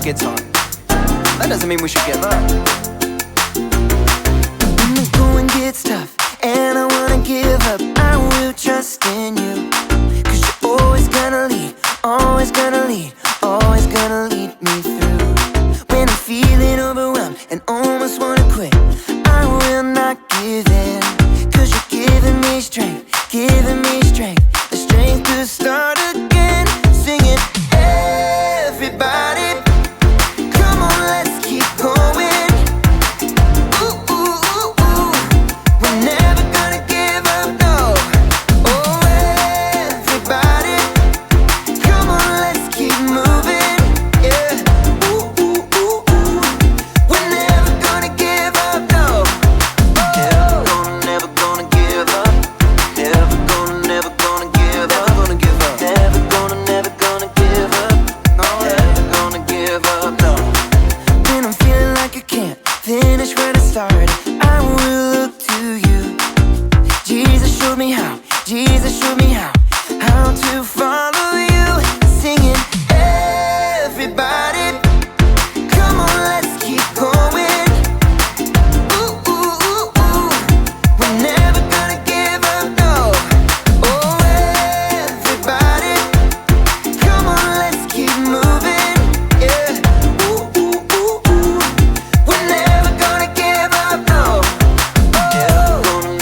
life gets hard, that doesn't mean we should give up. When the going gets tough and I wanna give up, I will trust in you. 'Cause you're always gonna lead, always gonna lead, always gonna lead me through. When I'm feeling overwhelmed and almost wanna quit, I will not give in. 'Cause you're giving me strength, the strength to start again. Singing, everybody, come on, let's keep going. Ooh, ooh, ooh, ooh. We're never gonna give up, no. Oh, everybody, come on, let's keep moving. Yeah. Ooh, ooh, ooh, ooh. We're never gonna give up, no. Never gonna give up. Never gonna give up. Never gonna give up. Never gonna give up. No, never gonna give up, no. When I'm feeling like I can't finish where I started, I will look to you. Jesus showed me how, Jesus showed me how to follow you. Singing, everybody, come on, let's keep going. Ooh, ooh, ooh, ooh. We're never gonna give up, no. Oh, everybody, come on, let's keep moving. Yeah. Ooh, ooh, ooh, ooh. We're never gonna give up, no.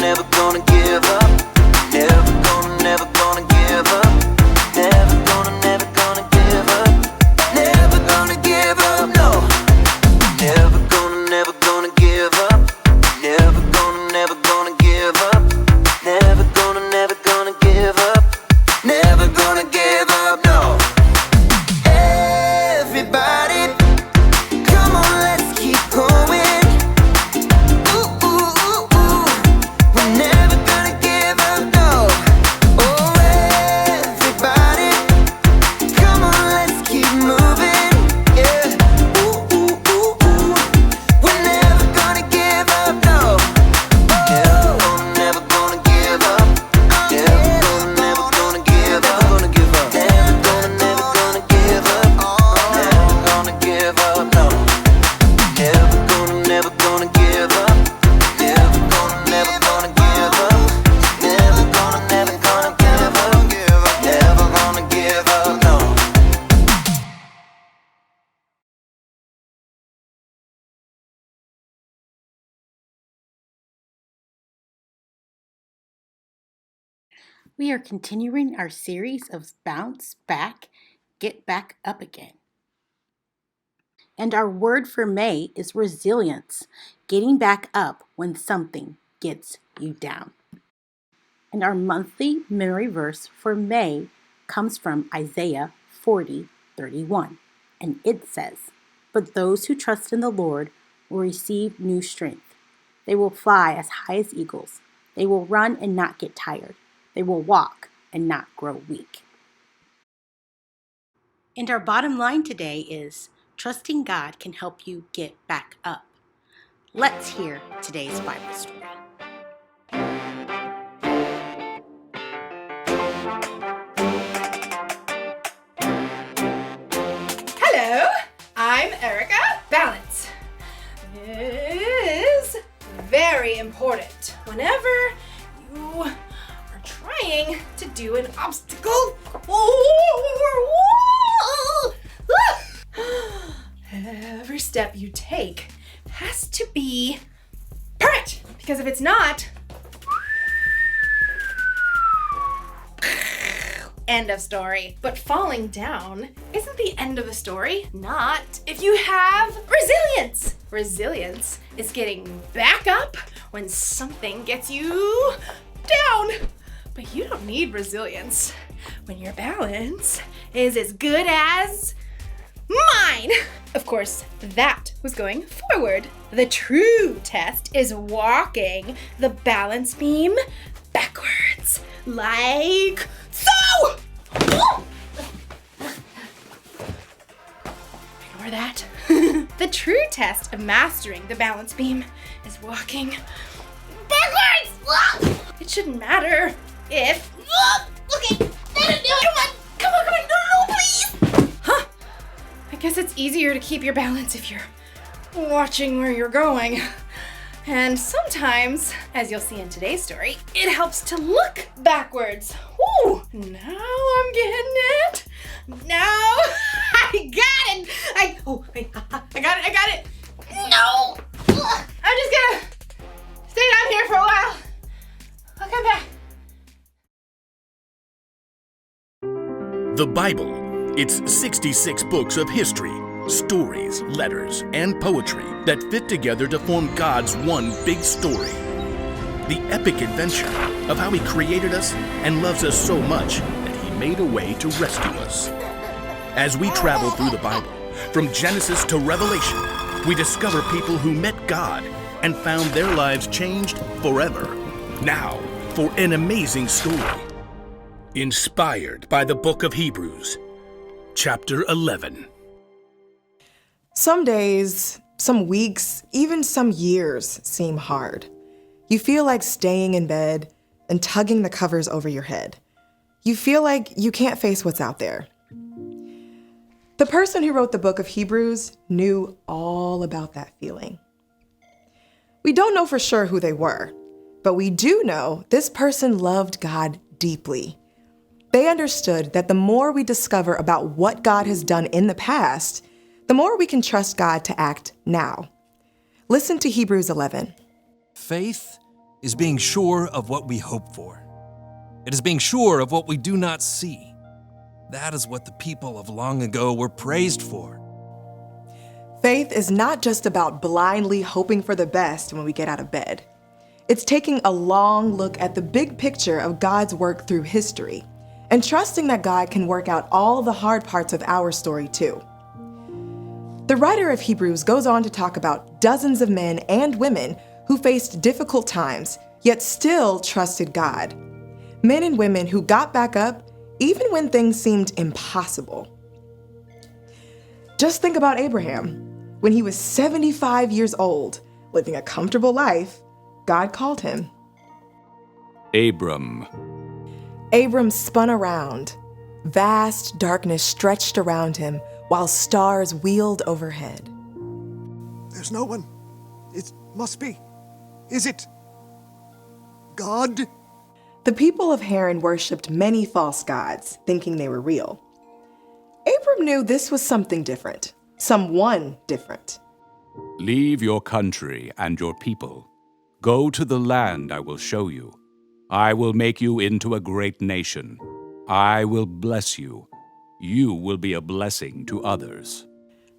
Never gonna give up. Never gonna give up. Never gonna give up. Never gonna give up, no. Never gonna give up. Never gonna give up. Never gonna give up. Never gonna give up, no. Everybody, come on, let's keep going. Ooh, ooh, ooh, ooh. We're never gonna give up, no. Oh, everybody, come on, let's keep moving. Yeah. Ooh, ooh, ooh, ooh. We're never gonna give up, no. Never gonna give up. Never gonna give up. Never gonna give up. Never gonna give up. Never gonna give up, no. Never gonna give up. Never gonna give up. Never gonna give up. Never gonna give up, no. We are continuing our series of Bounce Back, Get Back Up Again. And our word for May is resilience, getting back up when something gets you down. And our monthly memory verse for May comes from Isaiah 40:31. And it says, "But those who trust in the Lord will receive new strength. They will fly as high as eagles. They will run and not get tired. They will walk and not grow weak." And our bottom line today is, trusting God can help you get back up. Let's hear today's Bible story. Hello, I'm Erica. Balance is very important whenever you are trying to do an obstacle Every step you take has to be perfect, because if it's not, end of story. But falling down isn't the end of the story. Not if you have resilience. Resilience is getting back up when something gets you down. But you don't need resilience when your balance is as good as mine. Of course, that was going forward. The true test is walking the balance beam backwards, like so. Ignore that. The true test of mastering the balance beam is walking backwards. It shouldn't matter if... Okay, come on, no, please. Huh? I guess it's easier to keep your balance if you're watching where you're going. And sometimes, as you'll see in today's story, it helps to look backwards. Woo! Now I'm getting it. Now I got it. I got it. No! I'm just gonna stay down here for a while. I'll come back. The Bible. It's 66 books of history, stories, letters, and poetry that fit together to form God's one big story. The epic adventure of how He created us and loves us so much that He made a way to rescue us. As we travel through the Bible, from Genesis to Revelation, we discover people who met God and found their lives changed forever. Now, for an amazing story. Inspired by the book of Hebrews, chapter 11. Some days, some weeks, even some years seem hard. You feel like staying in bed and tugging the covers over your head. You feel like you can't face what's out there. The person who wrote the book of Hebrews knew all about that feeling. We don't know for sure who they were, but we do know this person loved God deeply. They understood that the more we discover about what God has done in the past, the more we can trust God to act now. Listen to Hebrews 11. Faith is being sure of what we hope for. It is being sure of what we do not see. That is what the people of long ago were praised for. Faith is not just about blindly hoping for the best when we get out of bed. It's taking a long look at the big picture of God's work through history and trusting that God can work out all the hard parts of our story too. The writer of Hebrews goes on to talk about dozens of men and women who faced difficult times, yet still trusted God. Men and women who got back up even when things seemed impossible. Just think about Abraham. When he was 75 years old, living a comfortable life, God called him. Abram spun around. Vast darkness stretched around him while stars wheeled overhead. There's no one. It must be. Is it God? The people of Haran worshipped many false gods, thinking they were real. Abram knew this was something different, someone different. Leave your country and your people. Go to the land I will show you. I will make you into a great nation. I will bless you. You will be a blessing to others.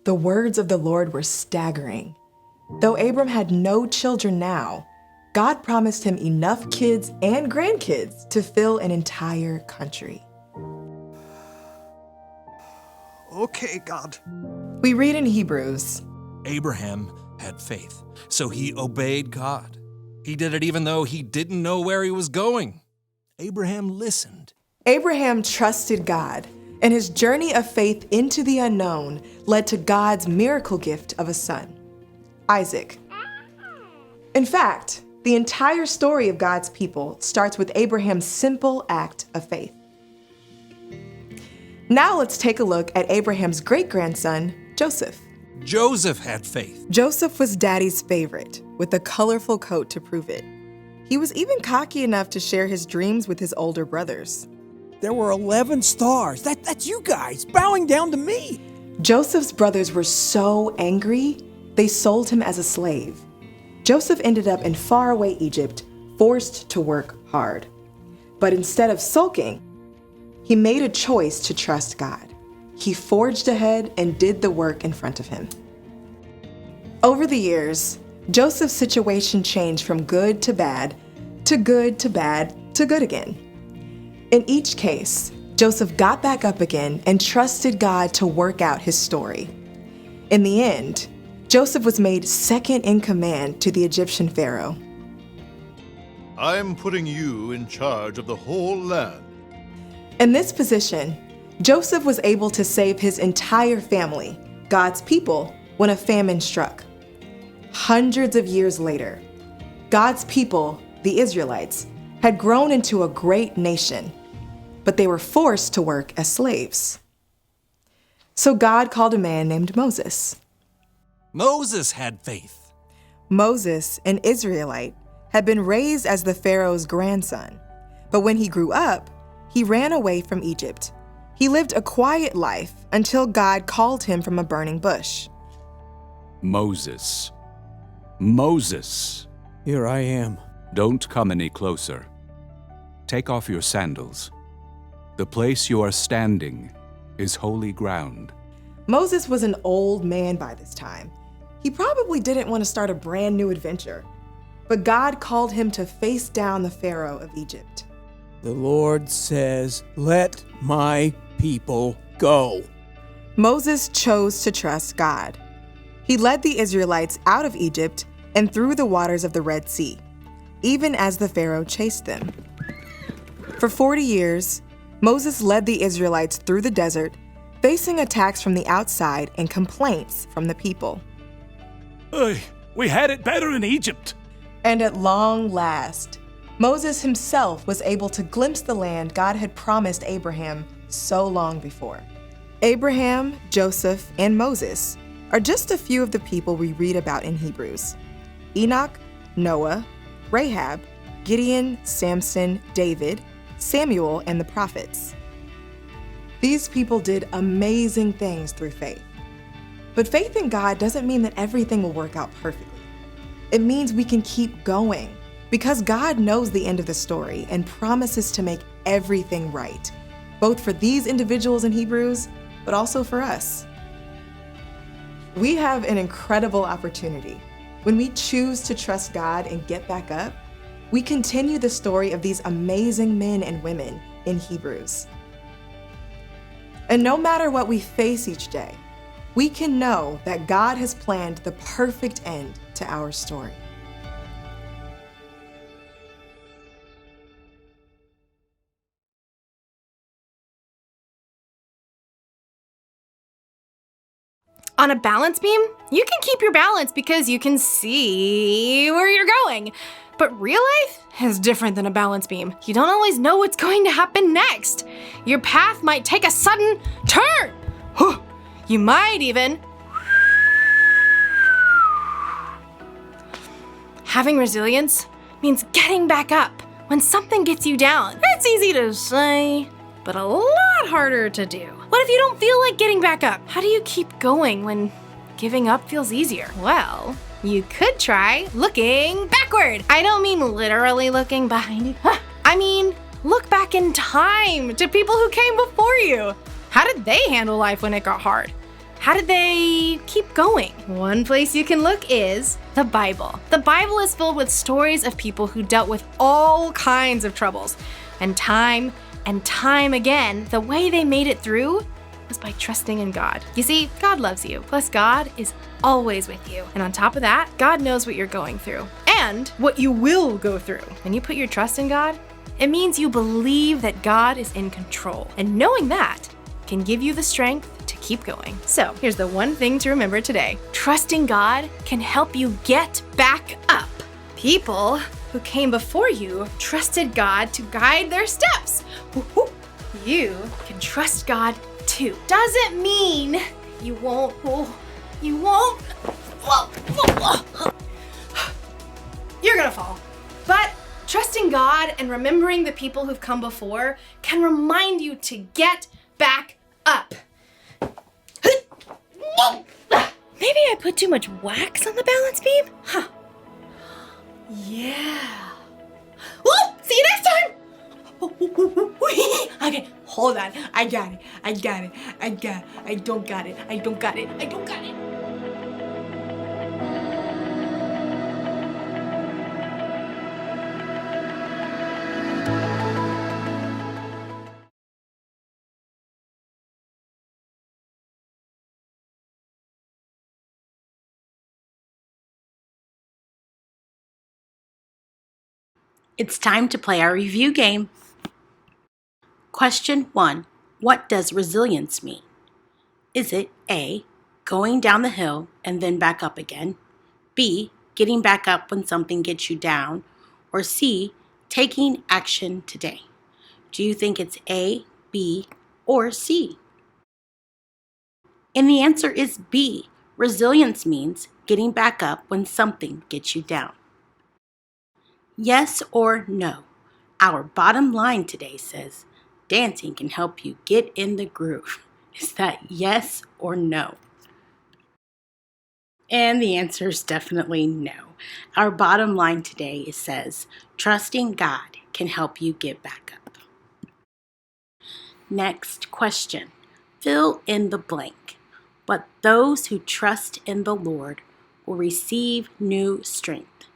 The words of the Lord were staggering. Though Abram had no children now, God promised him enough kids and grandkids to fill an entire country. Okay, God. We read in Hebrews, Abraham had faith, so he obeyed God. He did it even though he didn't know where he was going. Abraham listened. Abraham trusted God, and his journey of faith into the unknown led to God's miracle gift of a son, Isaac. In fact, the entire story of God's people starts with Abraham's simple act of faith. Now let's take a look at Abraham's great-grandson, Joseph. Joseph had faith. Joseph was Daddy's favorite, with a colorful coat to prove it. He was even cocky enough to share his dreams with his older brothers. There were 11 stars. That's you guys bowing down to me. Joseph's brothers were so angry, they sold him as a slave. Joseph ended up in faraway Egypt, forced to work hard. But instead of sulking, he made a choice to trust God. He forged ahead and did the work in front of him. Over the years, Joseph's situation changed from good to bad, to good to bad, to good again. In each case, Joseph got back up again and trusted God to work out his story. In the end, Joseph was made second in command to the Egyptian Pharaoh. I'm putting you in charge of the whole land. In this position, Joseph was able to save his entire family, God's people, when a famine struck. Hundreds of years later, God's people, the Israelites, had grown into a great nation, but they were forced to work as slaves. So God called a man named Moses. Moses had faith. Moses, an Israelite, had been raised as the Pharaoh's grandson. But when he grew up, he ran away from Egypt. He lived a quiet life until God called him from a burning bush. Moses. Moses. Here I am. Don't come any closer. Take off your sandals. The place you are standing is holy ground. Moses was an old man by this time. He probably didn't want to start a brand new adventure. But God called him to face down the Pharaoh of Egypt. The Lord says, "Let my people go." Moses chose to trust God. He led the Israelites out of Egypt and through the waters of the Red Sea, even as the Pharaoh chased them. For 40 years, Moses led the Israelites through the desert, facing attacks from the outside and complaints from the people. We had it better in Egypt. And at long last, Moses himself was able to glimpse the land God had promised Abraham so long before. Abraham, Joseph, and Moses are just a few of the people we read about in Hebrews. Enoch, Noah, Rahab, Gideon, Samson, David, Samuel, and the prophets. These people did amazing things through faith. But faith in God doesn't mean that everything will work out perfectly. It means we can keep going because God knows the end of the story and promises to make everything right, both for these individuals in Hebrews, but also for us. We have an incredible opportunity. When we choose to trust God and get back up, we continue the story of these amazing men and women in Hebrews. And no matter what we face each day, we can know that God has planned the perfect end to our story. On a balance beam, you can keep your balance because you can see where you're going. But real life is different than a balance beam. You don't always know what's going to happen next. Your path might take a sudden turn. You might even... Having resilience means getting back up when something gets you down. That's easy to say, but a lot harder to do. What if you don't feel like getting back up? How do you keep going when giving up feels easier? Well, you could try looking backward. I don't mean literally looking behind you. I mean, look back in time to people who came before you. How did they handle life when it got hard? How did they keep going? One place you can look is the Bible. The Bible is filled with stories of people who dealt with all kinds of troubles. And time again, the way they made it through was by trusting in God. You see, God loves you. Plus, God is always with you. And on top of that, God knows what you're going through and what you will go through. When you put your trust in God, it means you believe that God is in control. And knowing that can give you the strength to keep going. So here's the one thing to remember today. Trusting God can help you get back up. People who came before you trusted God to guide their steps. You can trust God too. Doesn't mean you won't. You're gonna fall. But trusting God and remembering the people who've come before can remind you to get back up. Maybe I put too much wax on the balance beam? Yeah. Well, see you next time. Okay, hold on. I don't got it. It's time to play our review game. Question 1. What does resilience mean? Is it A, going down the hill and then back up again? B, getting back up when something gets you down? Or C, taking action today? Do you think it's A, B, or C? And the answer is B. Resilience means getting back up when something gets you down. Yes or no? Our bottom line today says dancing can help you get in the groove. Is that yes or no? And the answer is definitely no. Our bottom line today says trusting God can help you get back up. Next question. Fill in the blank. But those who trust in the Lord will receive new strength.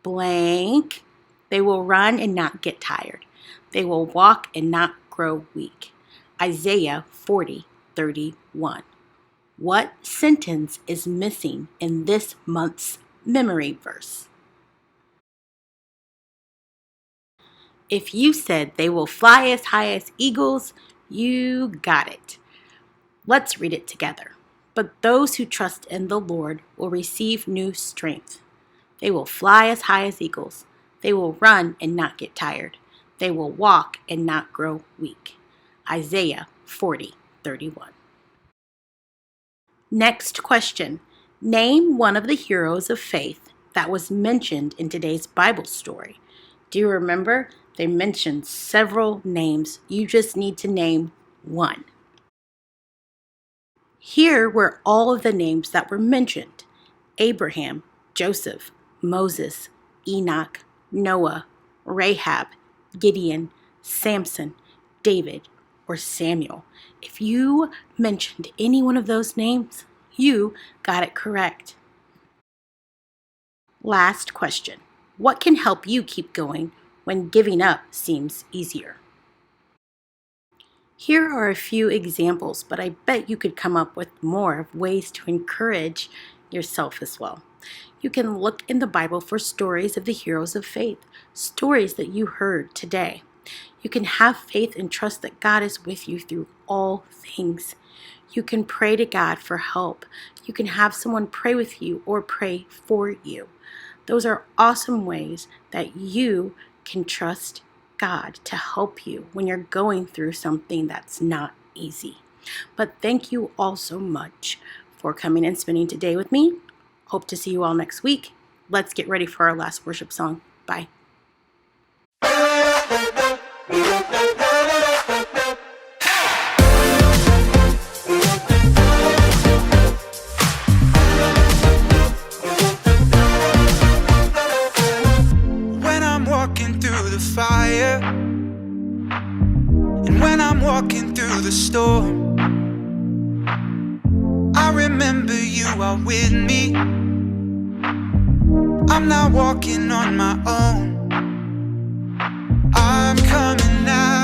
Blank. They will run and not get tired. They will walk and not grow weak. Isaiah 40:31. What sentence is missing in this month's memory verse? If you said they will fly as high as eagles, you got it. Let's read it together. But those who trust in the Lord will receive new strength. They will fly as high as eagles. They will run and not get tired. They will walk and not grow weak. Isaiah 40:31. Next question. Name one of the heroes of faith that was mentioned in today's Bible story. Do you remember? They mentioned several names. You just need to name one. Here were all of the names that were mentioned: Abraham, Joseph, Moses, Enoch, Noah, Rahab, Gideon, Samson, David, or Samuel. If you mentioned any one of those names, you got it correct. Last question. What can help you keep going when giving up seems easier? Here are a few examples, but I bet you could come up with more of ways to encourage yourself as well. You can look in the Bible for stories of the heroes of faith, stories that you heard today. You can have faith and trust that God is with you through all things. You can pray to God for help. You can have someone pray with you or pray for you. Those are awesome ways that you can trust God to help you when you're going through something that's not easy. But thank you all so much for coming and spending today with me. Hope to see you all next week. Let's get ready for our last worship song. Bye. When I'm walking through the fire, and when I'm walking through the storm, I remember you are with me. I'm not walking on my own. I'm coming out.